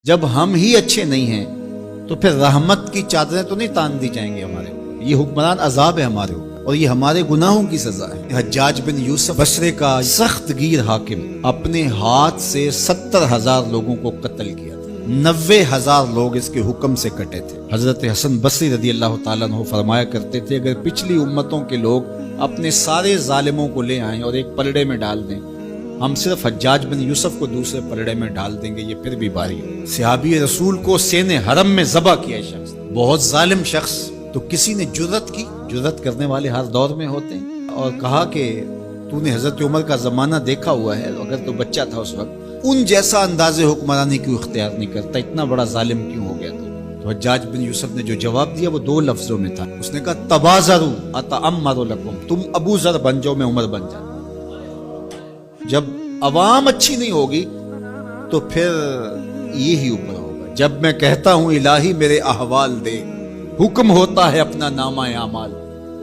جب ہم ہی اچھے نہیں ہیں تو پھر رحمت کی چادریں تو نہیں تان دی جائیں گے ہمارے اوپر. یہ حکمران عذاب ہے ہمارے اوپر اور یہ ہمارے گناہوں کی سزا ہے. حجاج بن یوسف بصرے کا سخت گیر حاکم اپنے ہاتھ سے 70,000 لوگوں کو قتل کیا تھا. 90,000 لوگ اس کے حکم سے کٹے تھے. حضرت حسن بصری رضی اللہ تعالیٰ عنہ فرمایا کرتے تھے اگر پچھلی امتوں کے لوگ اپنے سارے ظالموں کو لے آئیں اور ایک پلڑے میں ڈال دیں، ہم صرف حجاج بن یوسف کو دوسرے پلڑے میں ڈال دیں گے، یہ پھر بھی باری ہو. صحابی رسول کو سین حرم میں ذبح کیا شخص، بہت ظالم شخص. تو کسی نے جرت کی، جرت کرنے والے ہر دور میں ہوتے ہیں، اور کہا کہ تو نے حضرت عمر کا زمانہ دیکھا ہوا ہے، اگر تو بچہ تھا اس وقت ان جیسا انداز حکمرانی کیوں اختیار نہیں کرتا، اتنا بڑا ظالم کیوں ہو گیا تو حجاج بن یوسف نے جو جواب دیا وہ 2 لفظوں میں تھا. اس نے کہا تبازروا اتعمر لکم، تم ابو ذر بن جاؤ میں عمر بن جاؤں. جب عوام اچھی نہیں ہوگی تو پھر یہی اوپر ہوگا. جب میں کہتا ہوں الہی میرے احوال دے، حکم ہوتا ہے اپنا نامہ اعمال.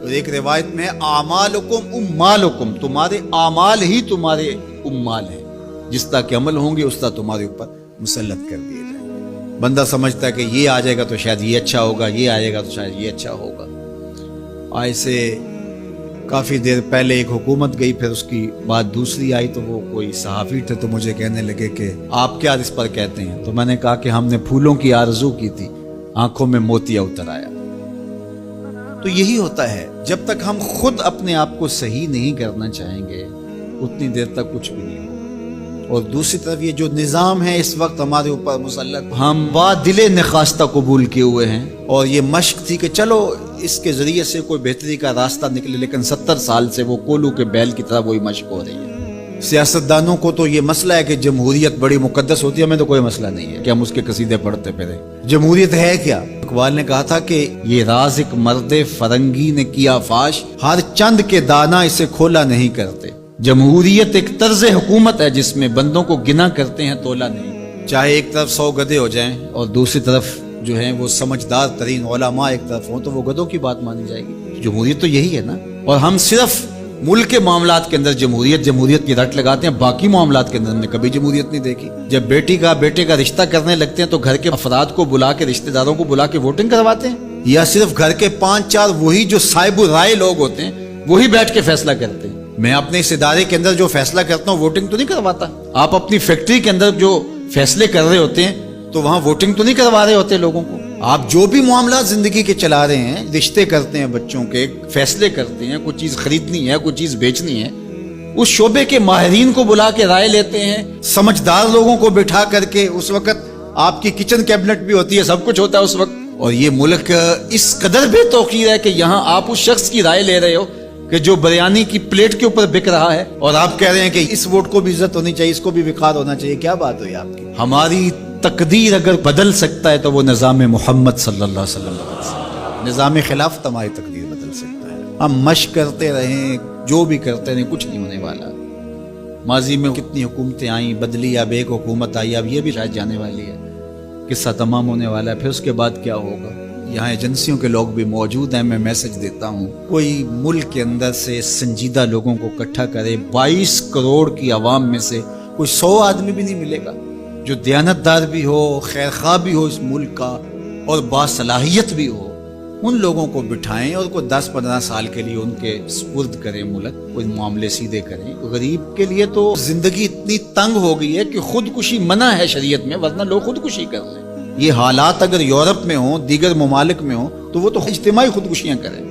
اور ایک روایت میں اعمالکم امالکم، تمہارے اعمال ہی تمہارے امال ہیں، جس طرح کے عمل ہوں گے اس طرح تمہارے اوپر مسلط کر دیے جائیں گے. بندہ سمجھتا ہے کہ یہ آ جائے گا تو شاید یہ اچھا ہوگا، یہ آئے گا تو شاید یہ اچھا ہوگا. ایسے کافی دیر پہلے ایک حکومت گئی، پھر اس کی بعد دوسری آئی، تو وہ کوئی صحافی تھے تو مجھے کہنے لگے کہ آپ کیا اس پر کہتے ہیں؟ تو میں نے کہا کہ ہم نے پھولوں کی آرزو کی تھی، آنکھوں میں موتیا اتر آیا. تو یہی ہوتا ہے، جب تک ہم خود اپنے آپ کو صحیح نہیں کرنا چاہیں گے اتنی دیر تک کچھ بھی نہیں ہوگا. اور دوسری طرف یہ جو نظام ہے اس وقت ہمارے اوپر مسلط، ہم با دل نخواستہ قبول کیے ہوئے ہیں، اور یہ مشق تھی کہ چلو اس کے ذریعے سے کوئی بہتری کا راستہ نکلے، لیکن 70 سال سے وہ کولو کے بیل کی طرح وہی مشق ہو رہی ہے. سیاستدانوں کو تو یہ مسئلہ ہے کہ جمہوریت بڑی مقدس ہوتی ہے، ہمیں تو کوئی مسئلہ نہیں ہے کہ ہم اس کے قصیدے پڑھتے پھریں. جمہوریت ہے کیا؟ اقبال نے کہا تھا کہ یہ راز ایک مرد فرنگی نے کیا فاش، ہر چند کے دانا اسے کھولا نہیں کرتے. جمہوریت ایک طرز حکومت ہے جس میں بندوں کو گنا کرتے ہیں، تولا نہیں. چاہے ایک طرف 100 گدھے ہو جائیں اور دوسری طرف جو ہیں وہ سمجھدار ترین علماء ایک طرف ہوں، تو وہ گدھوں کی بات مانی جائے گی. جمہوریت تو یہی ہے نا. اور ہم صرف ملک کے معاملات کے اندر جمہوریت کی رٹ لگاتے ہیں، باقی معاملات کے اندر ہم نے کبھی جمہوریت نہیں دیکھی. جب بیٹے کا رشتہ کرنے لگتے ہیں تو گھر کے افراد کو بلا کے، رشتہ داروں کو بلا کے ووٹنگ کرواتے ہیں، یا صرف گھر کے 5-4 وہی جو صاحب رائے لوگ ہوتے ہیں وہی بیٹھ کے فیصلہ کرتے ہیں. میں اپنے اس ادارے کے اندر جو فیصلہ کرتا ہوں ووٹنگ تو نہیں کرواتا. آپ اپنی فیکٹری کے اندر جو فیصلے کر رہے ہوتے ہیں تو وہاں ووٹنگ تو نہیں کروا رہے ہوتے لوگوں کو. آپ جو بھی معاملات زندگی کے چلا رہے ہیں، رشتے کرتے ہیں بچوں کے، فیصلے کرتے ہیں، کوئی چیز خریدنی ہے، کوئی چیز بیچنی ہے، اس شعبے کے ماہرین کو بلا کے رائے لیتے ہیں، سمجھدار لوگوں کو بٹھا کر کے. اس وقت آپ کی کچن کیبنٹ بھی ہوتی ہے، سب کچھ ہوتا ہے اس وقت. اور یہ ملک اس قدر بے توقیر ہے کہ یہاں آپ اس شخص کی رائے لے رہے ہو کہ جو بریانی کی پلیٹ کے اوپر بک رہا ہے، اور آپ کہہ رہے ہیں کہ اس ووٹ کو بھی عزت ہونی چاہیے، اس کو بھی وقار ہونا چاہیے. کیا بات ہوئی آپ کی؟ ہماری تقدیر اگر بدل سکتا ہے تو وہ نظام محمد صلی اللہ علیہ وسلم بدل سکتا ہے. نظام خلافت ہماری تقدیر بدل سکتا ہے. ہم مشق کرتے رہیں، جو بھی کرتے رہیں، کچھ نہیں ہونے والا. ماضی میں کتنی حکومتیں آئیں، بدلی، اب ایک حکومت آئی، اب یہ بھی شاید جانے والی ہے، قصہ تمام ہونے والا ہے. پھر اس کے بعد کیا ہوگا؟ یہاں ایجنسیوں کے لوگ بھی موجود ہیں. میں میسج دیتا ہوں، کوئی ملک کے اندر سے سنجیدہ لوگوں کو اکٹھا کرے. 22 کروڑ کی عوام میں سے کوئی 100 آدمی بھی نہیں ملے گا جو دیانتدار بھی ہو، خیر خواہ بھی ہو اس ملک کا، اور باصلاحیت بھی ہو. ان لوگوں کو بٹھائیں اور کوئی 10-15 سال کے لیے ان کے سپرد کریں ملک، کوئی معاملے سیدھے کریں. غریب کے لیے تو زندگی اتنی تنگ ہو گئی ہے کہ خودکشی منع ہے شریعت میں، ورنہ لوگ خودکشی کر لیں. یہ حالات اگر یورپ میں ہوں، دیگر ممالک میں ہوں، تو وہ تو اجتماعی خودکشیاں کریں.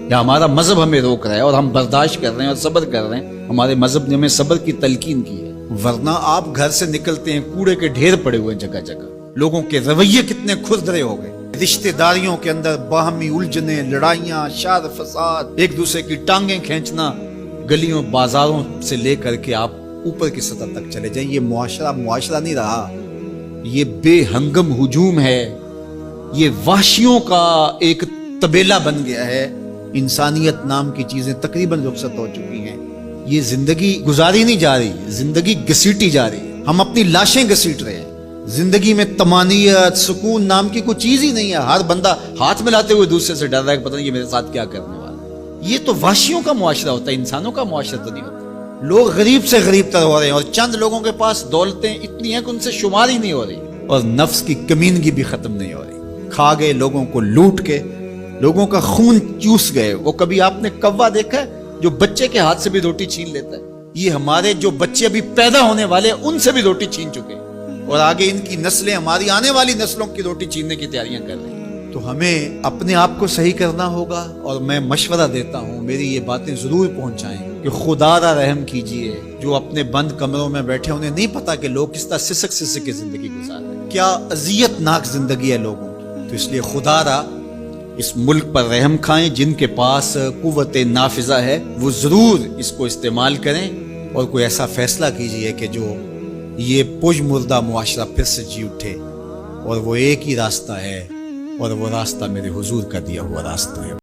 یا ہمارا مذہب ہمیں روک رہا ہے اور ہم برداشت کر رہے ہیں اور صبر کر رہے ہیں. ہمارے مذہب نے ہمیں صبر کی تلقین کی ہے. ورنہ آپ گھر سے نکلتے ہیں، کوڑے کے ڈھیر پڑے ہوئے جگہ جگہ. لوگوں کے رویے کتنے کھردرے ہو گئے. رشتہ داریوں کے اندر باہمی الجھنیں، لڑائیاں، شر فساد، ایک دوسرے کی ٹانگیں کھینچنا. گلیوں بازاروں سے لے کر کے آپ اوپر کی سطح تک چلے جائیں، یہ معاشرہ نہیں رہا. یہ بے ہنگم ہجوم ہے، یہ وحشیوں کا ایک طبیلہ بن گیا ہے. انسانیت نام کی چیزیں تقریباً رخصت ہو چکی ہیں. یہ زندگی گزاری نہیں جا رہی، زندگی گھسیٹی جا رہی ہے. ہم اپنی لاشیں گھسیٹ رہے ہیں. زندگی میں طمانینت، سکون نام کی کوئی چیز ہی نہیں ہے. ہر بندہ ہاتھ ملاتے ہوئے دوسرے سے ڈر رہا ہے کہ پتہ نہیں یہ میرے ساتھ کیا کرنے والا ہے. یہ تو وحشیوں کا معاشرہ ہوتا ہے، انسانوں کا معاشرہ تو نہیں ہوتا. لوگ غریب سے غریب تر ہو رہے ہیں، اور چند لوگوں کے پاس دولتیں اتنی ہیں کہ ان سے شمار ہی نہیں ہو رہی. اور نفس کی کمینگی بھی ختم نہیں ہو رہی. کھا گئے لوگوں کو لوٹ کے, لوگوں کا خون چوس گئے. وہ کبھی آپ نے کوا دیکھا ہے جو بچے کے ہاتھ سے بھی روٹی چھین لیتا ہے؟ یہ ہمارے جو بچے ابھی پیدا ہونے والے ہیں ان سے بھی روٹی چھین چکے, اور آگے ان کی نسلیں ہماری آنے والی نسلوں کی روٹی چھیننے کی تیاریاں کر رہی ہیں. تو ہمیں اپنے آپ کو صحیح کرنا ہوگا, اور میں مشورہ دیتا ہوں میری یہ باتیں ضرور پہنچائیں کہ خدا را رحم کیجئے. جو اپنے بند کمروں میں بیٹھے انہیں نہیں پتا کہ لوگ کس طرح سسک سسک کے زندگی گزار رہے ہیں, کیا اذیت ناک زندگی ہے لوگوں کی. تو اس لیے خدا را اس ملک پر رحم کھائیں. جن کے پاس قوت نافذہ ہے وہ ضرور اس کو استعمال کریں, اور کوئی ایسا فیصلہ کیجئے کہ جو یہ پج مردہ معاشرہ پھر سے جی اٹھے, اور وہ ایک ہی راستہ ہے, اور وہ راستہ میرے حضور کا دیا ہوا راستہ ہے.